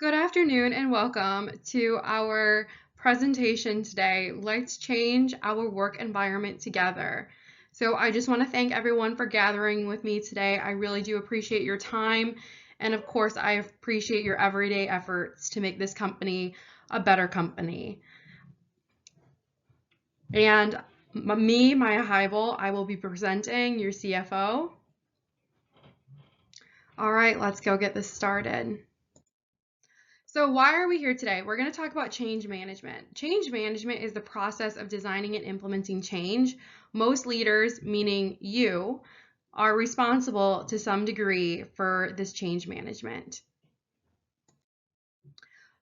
Good afternoon and welcome to our presentation today. Let's change our work environment together. So I just want to thank everyone for gathering with me today. I really do appreciate your time. And of course, I appreciate your everyday efforts to make this company a better company. And me, Maya Heibel, I will be presenting, your CFO. All right, let's go get this started. So why are we here today? We're going to talk about change management. Change management is the process of designing and implementing change. Most leaders, meaning you, are responsible to some degree for this change management.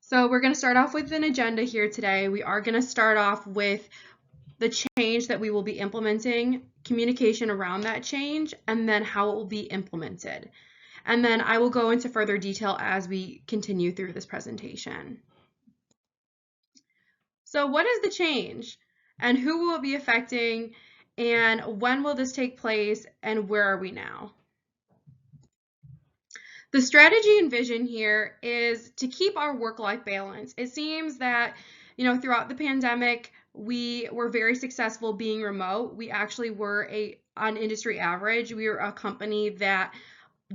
So we're going to start off with an agenda here today. We are going to start off with the change that we will be implementing, communication around that change, and then how it will be implemented. And then I will go into further detail as we continue through this presentation. So what is the change and who will it be affecting and when will this take place and where are we now? The strategy and vision here is to keep our work-life balance. It seems that, throughout the pandemic, we were very successful being remote. We actually were on industry average. We are a company that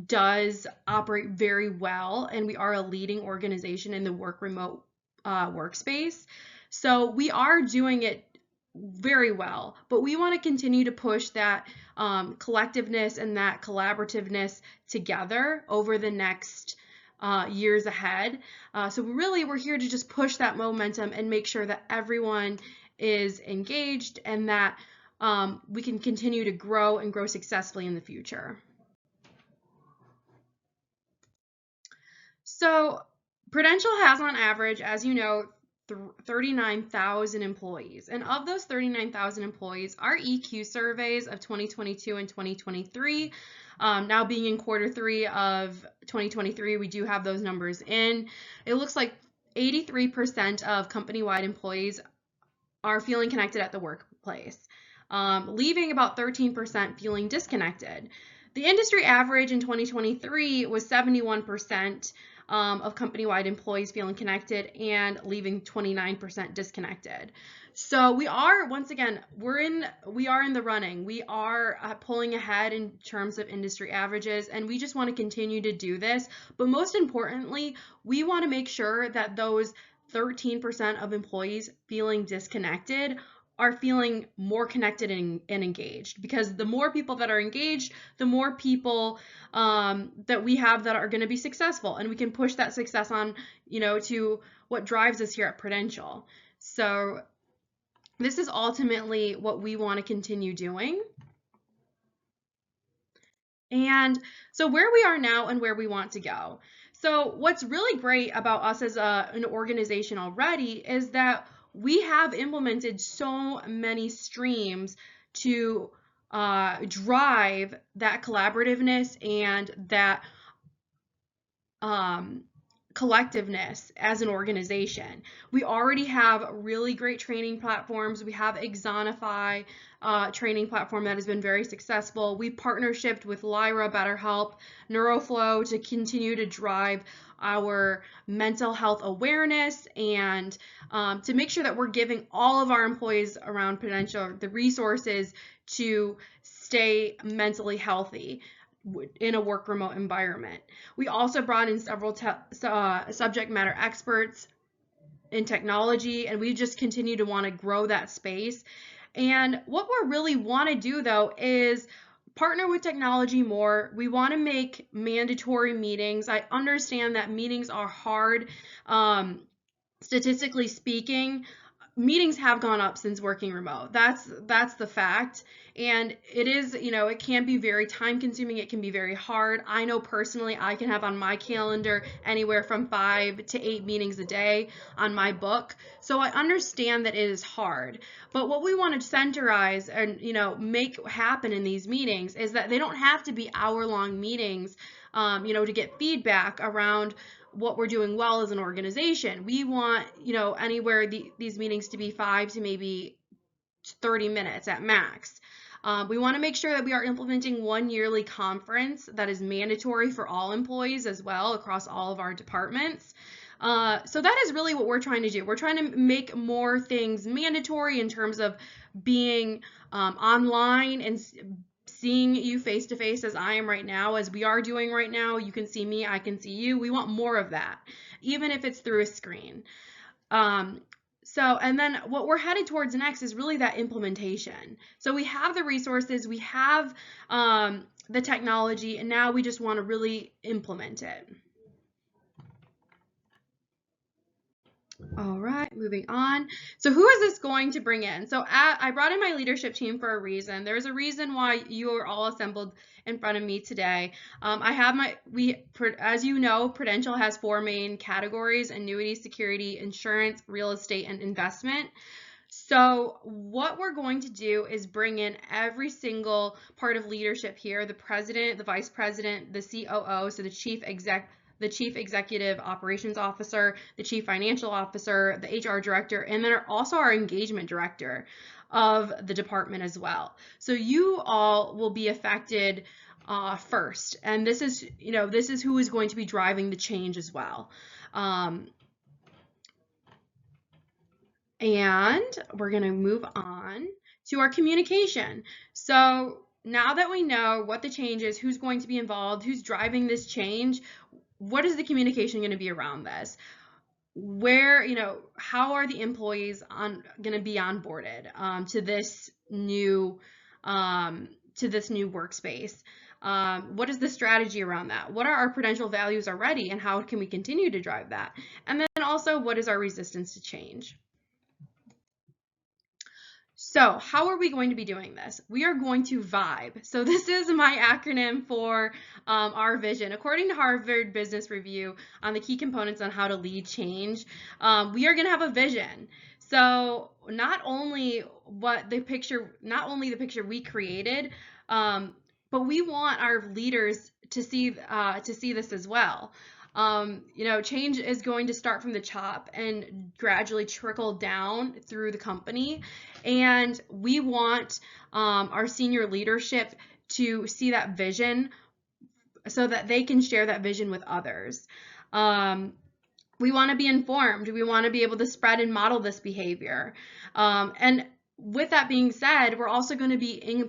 does operate very well, and we are a leading organization in the remote workspace. So we are doing it very well, but we want to continue to push that collectiveness and that collaborativeness together over the next years ahead. So really, we're here to just push that momentum and make sure that everyone is engaged and that we can continue to grow and grow successfully in the future. So Prudential has on average, as you know, 39,000 employees. And of those 39,000 employees, our EQ surveys of 2022 and 2023, now being in quarter 3 of 2023, we do have those numbers in. It looks like 83% of company-wide employees are feeling connected at the workplace, leaving about 13% feeling disconnected. The industry average in 2023 was 71% of company-wide employees feeling connected and leaving 29% disconnected. So we are, once again, we are in the running. We are pulling ahead in terms of industry averages, and we just want to continue to do this. But most importantly, we want to make sure that those 13% of employees feeling disconnected are feeling more connected and engaged, because the more people that are engaged, the more people that we have that are going to be successful, and we can push that success on, to what drives us here at Prudential. So this is ultimately what we want to continue doing. And so where we are now and where we want to go. So what's really great about us as an organization already is that we have implemented so many streams to drive that collaborativeness and that collectiveness as an organization. We already have really great training platforms. We have Exonify training platform that has been very successful. We partnershiped with Lyra, BetterHelp, NeuroFlow to continue to drive our mental health awareness and to make sure that we're giving all of our employees around Prudential the resources to stay mentally healthy in a work remote environment. We also brought in several subject matter experts in technology, and we just continue to want to grow that space. And what we really want to do, though, is partner with technology more. We want to make mandatory meetings. I understand that meetings are hard. Statistically speaking, meetings have gone up since working remote. That's the fact. And it is, it can be very time consuming. It can be very hard. I know personally I can have on my calendar anywhere from 5 to 8 meetings a day on my book. So I understand that it is hard. But what we want to centerize and, make happen in these meetings is that they don't have to be hour-long meetings, to get feedback around what we're doing well as an organization. We want, anywhere these meetings to be 5 to maybe 30 minutes at max. We want to make sure that we are implementing one yearly conference that is mandatory for all employees as well across all of our departments. So that is really what we're trying to do. We're trying to make more things mandatory in terms of being online and seeing you face to face as I am right now, as we are doing right now. You can see me, I can see you. We want more of that, even if it's through a screen. And then what we're headed towards next is really that implementation. So we have the resources, we have the technology, and now we just want to really implement it. All right, moving on. So who is this going to bring in? So I brought in my leadership team for a reason. There's a reason why you are all assembled in front of me today. As you know, Prudential has 4 main categories: annuity, security, insurance, real estate, and investment. So what we're going to do is bring in every single part of leadership here: the president, the vice president, the COO, so the chief executive operations officer, the chief financial officer, the HR director, and then also our engagement director of the department as well. So you all will be affected first, and this is who is going to be driving the change as well. And we're going to move on to our communication. So now that we know what the change is, who's going to be involved, who's driving this change, what is the communication going to be around this? Where, how are the employees going to be onboarded to this new workspace? What is the strategy around that? What are our Prudential values already, and how can we continue to drive that? And then also, what is our resistance to change? So how are we going to be doing this? We are going to vibe. So this is my acronym for our vision. According to Harvard Business Review, on the key components on how to lead change, we are going to have a vision. So not only the picture we created, but we want our leaders to see this as well. Change is going to start from the top and gradually trickle down through the company. And we want our senior leadership to see that vision so that they can share that vision with others. We want to be informed. We want to be able to spread and model this behavior. And with that being said, we're also going to be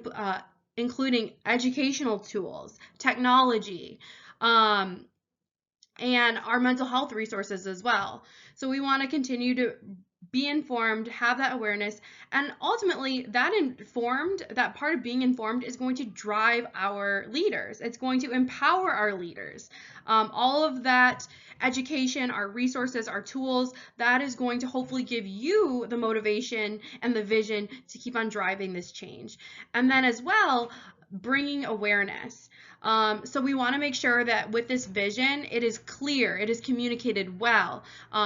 including educational tools, technology, and our mental health resources as well. So we want to continue to be informed, have that awareness, and ultimately that part of being informed is going to drive our leaders. It's going to empower our leaders. All of that education, our resources, our tools, that is going to hopefully give you the motivation and the vision to keep on driving this change. And then as well, bringing awareness. So we want to make sure that with this vision, it is clear, it is communicated well.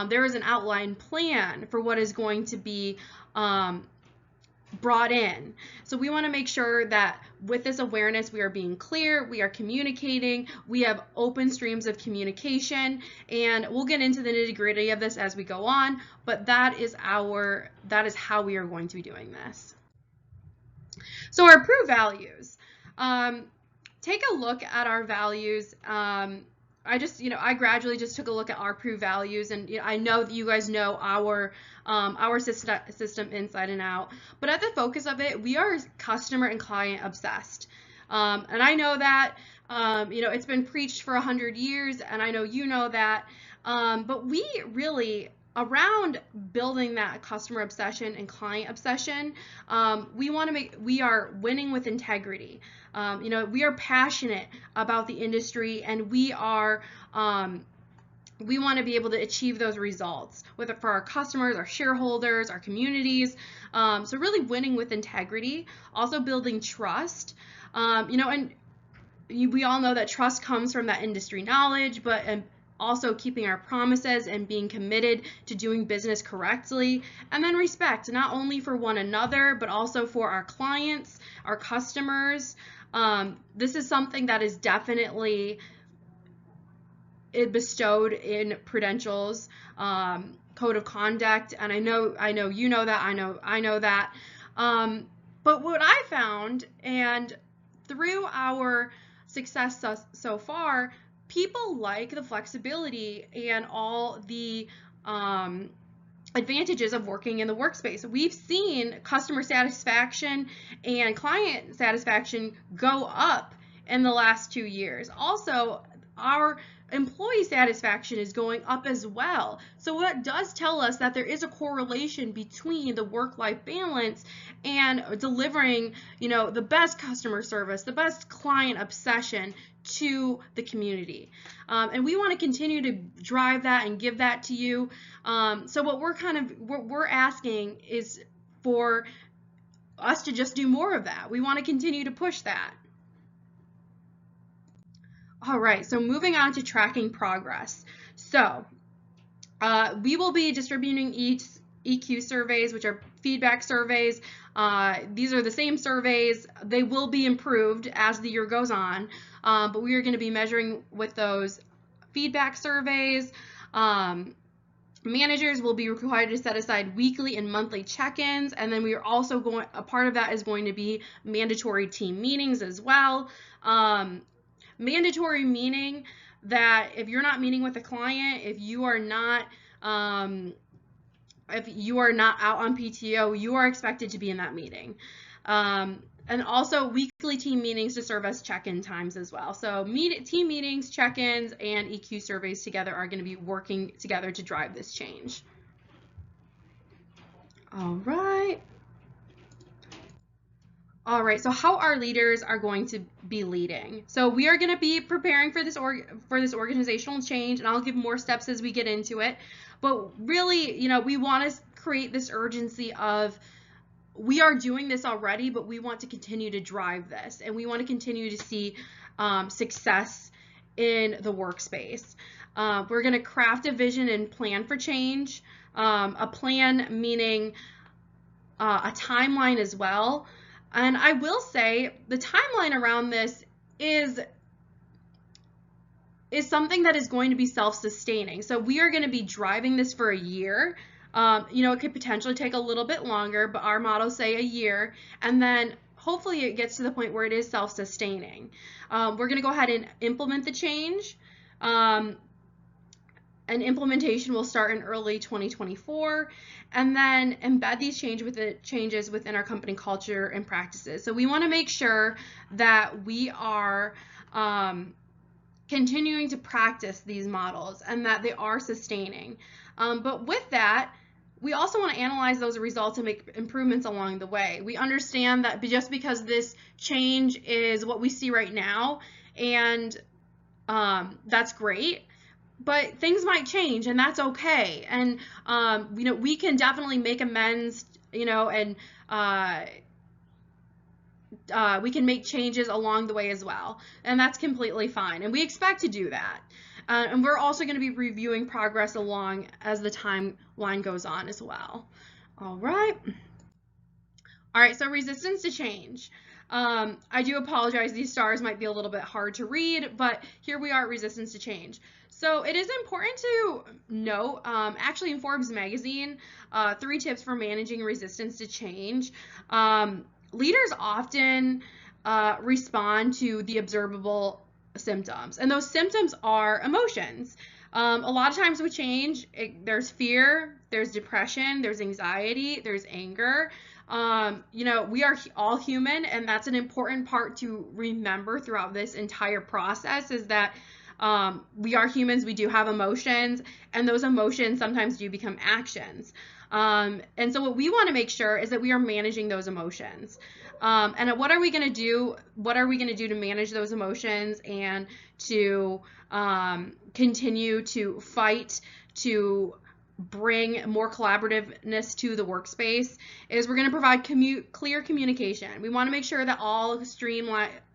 There is an outline plan for what is going to be brought in. So we want to make sure that with this awareness, we are being clear, we are communicating, we have open streams of communication, and we'll get into the nitty-gritty of this as we go on, but that is how we are going to be doing this. So our approved values. Take a look at our values. I gradually just took a look at our approved values, and I know that you guys know our system inside and out. But at the focus of it, we are customer and client obsessed. And I know that it's been preached for 100 years, and I know you know that. But we really, around building that customer obsession and client obsession, we are winning with integrity. We are passionate about the industry, and we want to be able to achieve those results for our customers, our shareholders, our communities. So really winning with integrity, also building trust. And we all know that trust comes from that industry knowledge, but also keeping our promises and being committed to doing business correctly. And then respect, not only for one another, but also for our clients, our customers. This is something that is definitely bestowed in Prudential's code of conduct, and I know you know that, I know that. But what I found, and through our success so far, people like the flexibility and all the advantages of working in the workspace. We've seen customer satisfaction and client satisfaction go up in the last 2 years. Also, our employee satisfaction is going up as well. So that does tell us that there is a correlation between the work-life balance and delivering, the best customer service, the best client obsession to the community. And we want to continue to drive that and give that to you. So what we're asking is for us to just do more of that. We want to continue to push that. All right, so moving on to tracking progress. So we will be distributing EQ surveys, which are feedback surveys. These are the same surveys. They will be improved as the year goes on, but we are going to be measuring with those feedback surveys. Managers will be required to set aside weekly and monthly check-ins, and then we are also a part of that is going to be mandatory team meetings as well. Mandatory meaning that if you're not meeting with a client, if you are not out on PTO, you are expected to be in that meeting. And also weekly team meetings to serve as check-in times as well. So team meetings, check-ins, and EQ surveys together are going to be working together to drive this change. All right. All right, so how our leaders are going to be leading. So we are going to be preparing for this organizational change, and I'll give more steps as we get into it. But really, we want to create this urgency of we are doing this already, but we want to continue to drive this, and we want to continue to see success in the workspace. We're going to craft a vision and plan for change. A plan meaning a timeline as well. And I will say the timeline around this is something that is going to be self-sustaining. So we are going to be driving this for a year. It could potentially take a little bit longer, but our models say a year. And then hopefully it gets to the point where it is self-sustaining. We're going to go ahead and implement the change. And implementation will start in early 2024, and then embed these changes within our company culture and practices. So we want to make sure that we are continuing to practice these models and that they are sustaining. But with that, we also want to analyze those results and make improvements along the way. We understand that just because this change is what we see right now, and that's great, but things might change, and that's okay. And we can definitely make amends, and we can make changes along the way as well, and that's completely fine, and we expect to do that. And we're also going to be reviewing progress along as the timeline goes on as well. All right, so resistance to change. I do apologize, these stars might be a little bit hard to read, but here we are at resistance to change. So it is important to note, actually in Forbes magazine, 3 tips for managing resistance to change. Leaders often respond to the observable symptoms, and those symptoms are emotions. A lot of times with change, there's fear, there's depression, there's anxiety, there's anger. We are all human, and that's an important part to remember throughout this entire process, is that we are humans, we do have emotions, and those emotions sometimes do become actions. And so what we want to make sure is that we are managing those emotions. And what are we going to do? What are we going to do to manage those emotions and to continue to fight to bring more collaborativeness to the workspace? Is we're going to provide clear communication. We want to make sure that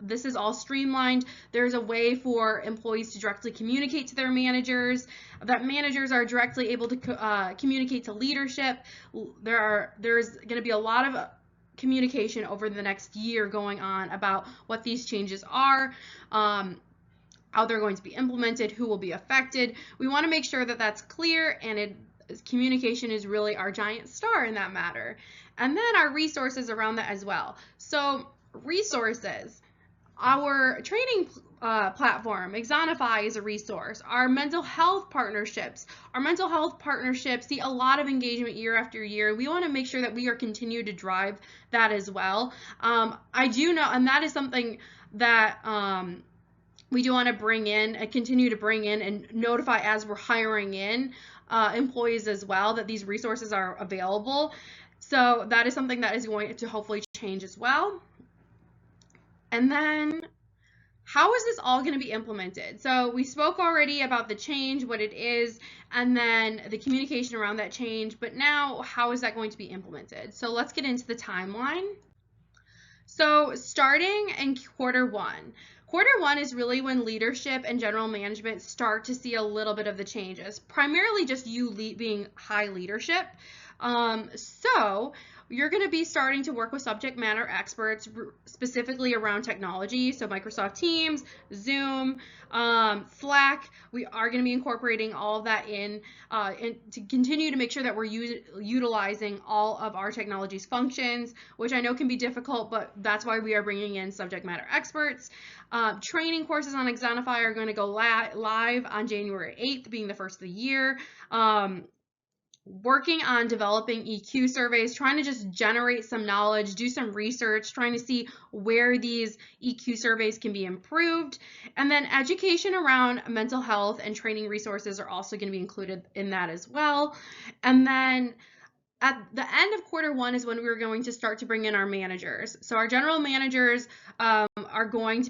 this is all streamlined. There's a way for employees to directly communicate to their managers, that managers are directly able to communicate to leadership. There's going to be a lot of communication over the next year going on about what these changes are, how they're going to be implemented, who will be affected. We want to make sure that that's clear, and communication is really our giant star in that matter. And then our resources around that as well. So resources, our training platform. Exonify is a resource. Our mental health partnerships see a lot of engagement year after year. We want to make sure that we are continue to drive that as well. I do know, and that is something that we do want to bring in and continue to bring in and notify as we're hiring in employees as well, that these resources are available. So that is something that is going to hopefully change as well. And then, how is this all going to be implemented? So we spoke already about the change, what it is, and then the communication around that change. But now, how is that going to be implemented? So let's get into the timeline. So starting in quarter one is really when leadership and general management start to see a little bit of the changes, primarily just you being high leadership. So you're going to be starting to work with subject matter experts specifically around technology. So Microsoft Teams, Zoom, Slack, we are going to be incorporating all of that in to continue to make sure that we're utilizing all of our technology's functions, which I know can be difficult, but that's why we are bringing in subject matter experts. Training courses on Exonify are going to go live on January 8th, being the first of the year. Working on developing EQ surveys, trying to just generate some knowledge, do some research, trying to see where these EQ surveys can be improved. And then education around mental health and training resources are also going to be included in that as well. And then at the end of quarter one is when we're going to start to bring in our managers. So our general managers are going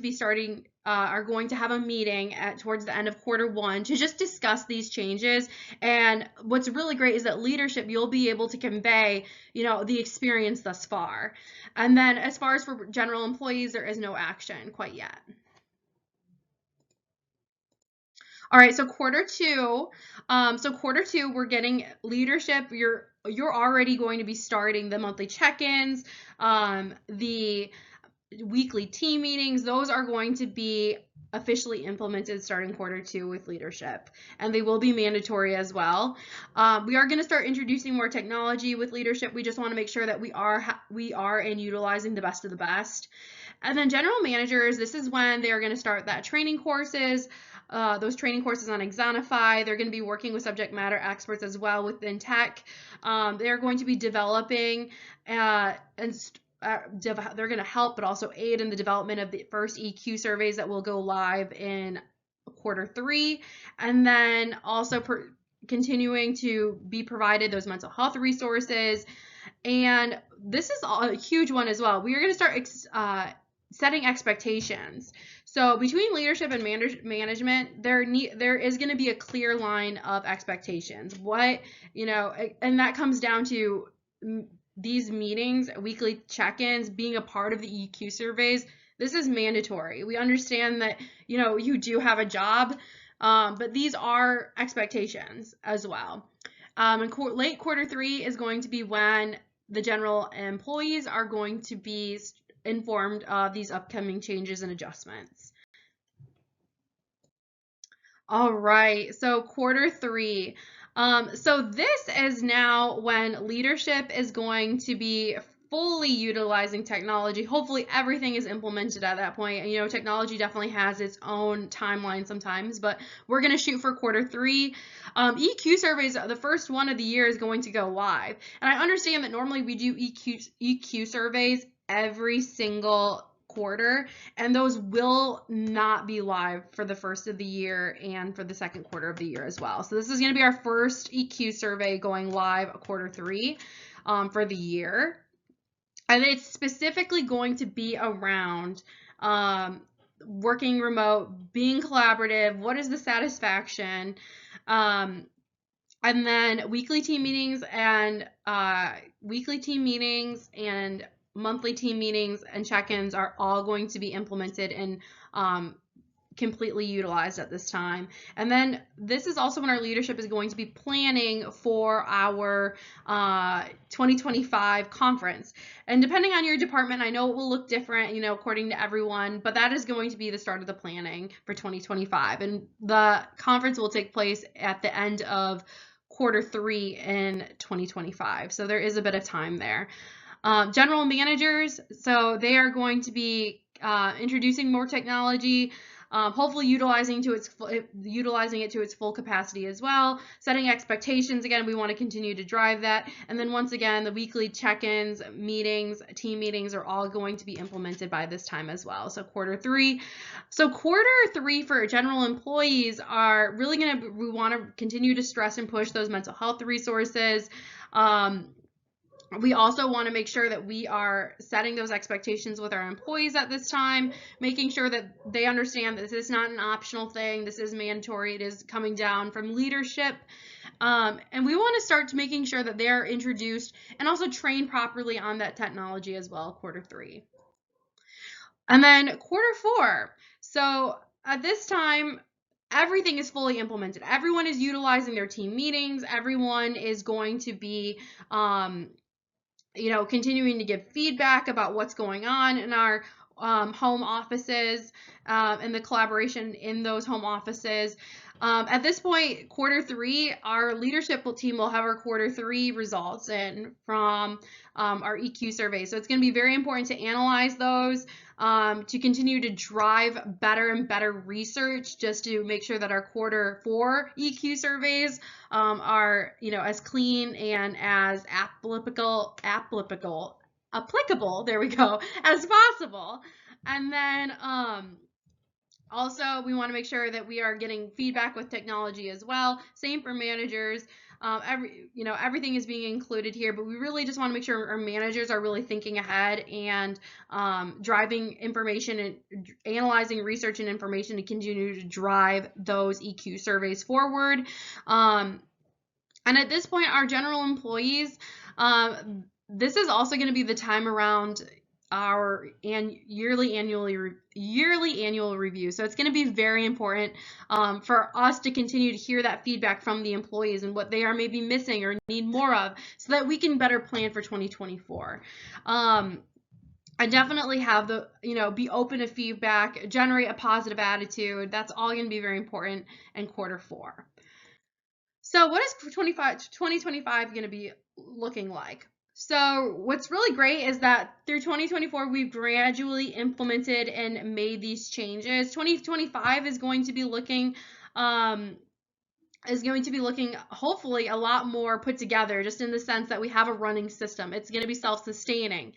to have a meeting towards the end of quarter one to just discuss these changes. And what's really great is that leadership, you'll be able to convey, the experience thus far. And then as far as for general employees, there is no action quite yet. All right, so quarter two, we're getting leadership. You're already going to be starting the monthly check-ins, the weekly team meetings. Those are going to be officially implemented starting quarter two with leadership, and they will be mandatory as well. We are going to start introducing more technology with leadership. We just want to make sure that we are in utilizing the best of the best. And then general managers, this is when they are going to start that training courses. Those training courses on Exonify. They're going to be working with subject matter experts as well within tech. They're going to be developing they're going to help but also aid in the development of the first EQ surveys that will go live in quarter three, and then also continuing to be provided those mental health resources. And this is a huge one as well. We are going to start setting expectations. So between leadership and management, there is going to be a clear line of expectations. And that comes down to these meetings, weekly check-ins, being a part of the EQ surveys. This is mandatory. We understand that, you do have a job, but these are expectations as well. And late quarter three is going to be when the general employees are going to be informed of these upcoming changes and adjustments. All right, so quarter three. So this is now when leadership is going to be fully utilizing technology. Hopefully everything is implemented at that point. Technology definitely has its own timeline sometimes, but we're going to shoot for quarter three. EQ surveys, the first one of the year is going to go live. And I understand that normally we do EQ surveys every single quarter, and those will not be live for the first of the year and for the second quarter of the year as well. So this is going to be our first EQ survey going live quarter three for the year. And it's specifically going to be around working remote, being collaborative, what is the satisfaction, and then weekly team meetings and monthly team meetings and check-ins are all going to be implemented and completely utilized at this time. And then this is also when our leadership is going to be planning for our 2025 conference. And depending on your department, I know it will look different, according to everyone, but that is going to be the start of the planning for 2025. And the conference will take place at the end of quarter three in 2025. So there is a bit of time there. General managers, so they are going to be introducing more technology, hopefully utilizing it to its full capacity as well. Setting expectations, again, we want to continue to drive that. And then once again, the weekly check-ins, meetings, team meetings are all going to be implemented by this time as well. So quarter three for general employees are really we want to continue to stress and push those mental health resources. We also want to make sure that we are setting those expectations with our employees at this time, making sure that they understand that this is not an optional thing. This is mandatory. It is coming down from leadership. And we want to start making sure that they're introduced and also trained properly on that technology as well, quarter three. And then quarter four. So at this time, everything is fully implemented. Everyone is utilizing their team meetings. Everyone is going to be continuing to give feedback about what's going on in our home offices and the collaboration in those home offices. At this point, quarter three, our leadership team will have our quarter three results in from our EQ survey. So it's going to be very important to analyze those, to continue to drive better and better research, just to make sure that our quarter four EQ surveys are, as clean and as applicable, there we go, as possible. And then also, we want to make sure that we are getting feedback with technology as well. Same for managers. Everything is being included here, but we really just want to make sure our managers are really thinking ahead and driving information and analyzing research and information to continue to drive those EQ surveys forward. And at this point, our general employees, this is also going to be the time around our yearly annual review. So it's going to be very important for us to continue to hear that feedback from the employees and what they are maybe missing or need more of, so that we can better plan for 2024. I definitely have be open to feedback, generate a positive attitude. That's all going to be very important in quarter four. So what is 2025 going to be looking like? So what's really great is that through 2024, we've gradually implemented and made these changes. 2025 is going to be looking hopefully a lot more put together, just in the sense that we have a running system. It's going to be self-sustaining.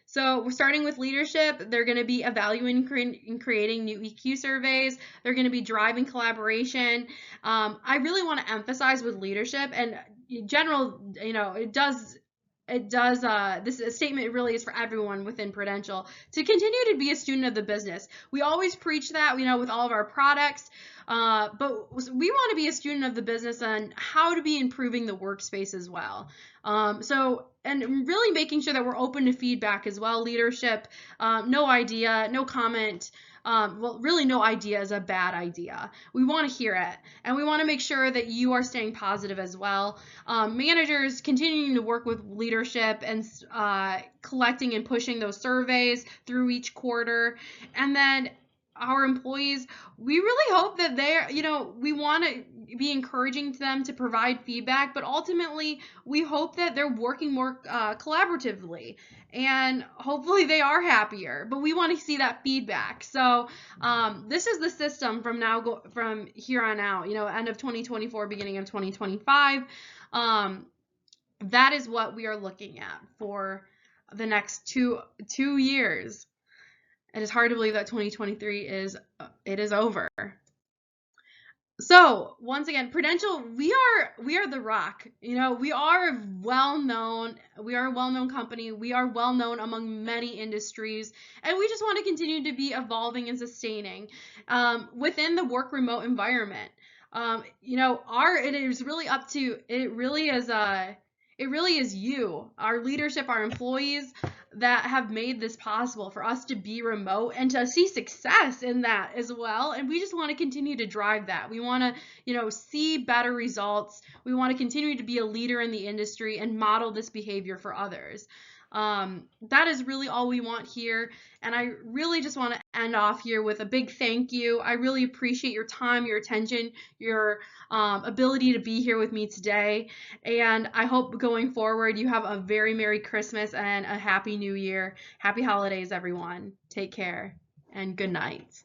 So we're starting with leadership. They're going to be evaluating and creating new EQ surveys. They're going to be driving collaboration. I really want to emphasize with leadership, and in general, this statement really is for everyone within Prudential, to continue to be a student of the business. We always preach that, with all of our products, but we want to be a student of the business on how to be improving the workspace as well. And really making sure that we're open to feedback as well. Leadership, no idea, no comment. Really no idea is a bad idea. We want to hear it, and we want to make sure that you are staying positive as well. Managers continuing to work with leadership and collecting and pushing those surveys through each quarter. And then our employees, we really hope that they're, we want to be encouraging them to provide feedback, but ultimately we hope that they're working more collaboratively, and hopefully they are happier, but we want to see that feedback. So this is the system from here on out, end of 2024, beginning of 2025. That is what we are looking at for the next two years. It is hard to believe that 2023 is over. So once again, Prudential, we are the rock. We are well-known. We are a well-known company. We are well-known among many industries, and we just want to continue to be evolving and sustaining within the work remote environment. It really is you, our leadership, our employees, that have made this possible for us to be remote and to see success in that as well. And we just want to continue to drive that. We want to, see better results. We want to continue to be a leader in the industry and model this behavior for others. That is really all we want here. And I really just want to end off here with a big thank you. I really appreciate your time, your attention, your ability to be here with me today. And I hope going forward you have a very Merry Christmas and a Happy New Year. Happy holidays, everyone. Take care and good night.